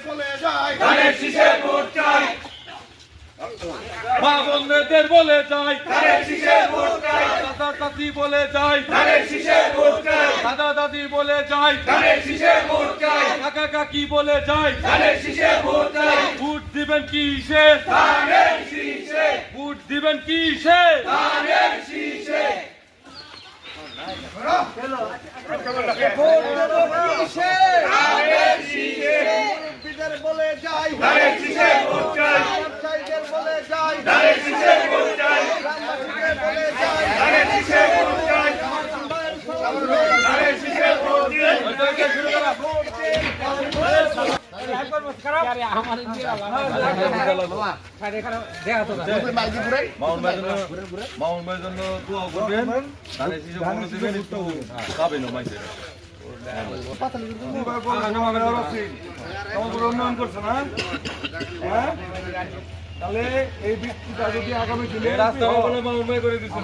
বলে যায় ধানের শীষে ভোট চাই মা বোনদের বলে যাই ধানের শীষে ভোট চাই দাদা দাদি বলে যাই ধানের শীষে ভোট চাই দাদা দাদি বলে যাই ধানের শীষে ভোট চাই কাকা কাকি বলে যাই ধানের শীষে ভোট চাই ভোট দিবেন কিসে ধানের শীষে ভোট দিবেন কিসে ধানের শীষে ধানের শীষে মুরব্বীদের বলে যায় ধানের শীষে ভোট চাই ব্যবসায়ীদের বলে যায় ধানের শীষে ভোট চাই গ্রামবাসীদের বলে যায় ধানের শীষে ভোট চাই ধানের শীষে ভোট চাই মাউন ভাইয়ের জন্য দোয়া করবেন ধানের শীষে ভোট দিবেন একটু পাবেন মাইসের উন্নয়ন করছে না হ্যাঁ তাহলে এই বৃষ্টিটা যদি আগামী দিনে রাস্তা বলে মাউন ভাই করে দিচ্ছে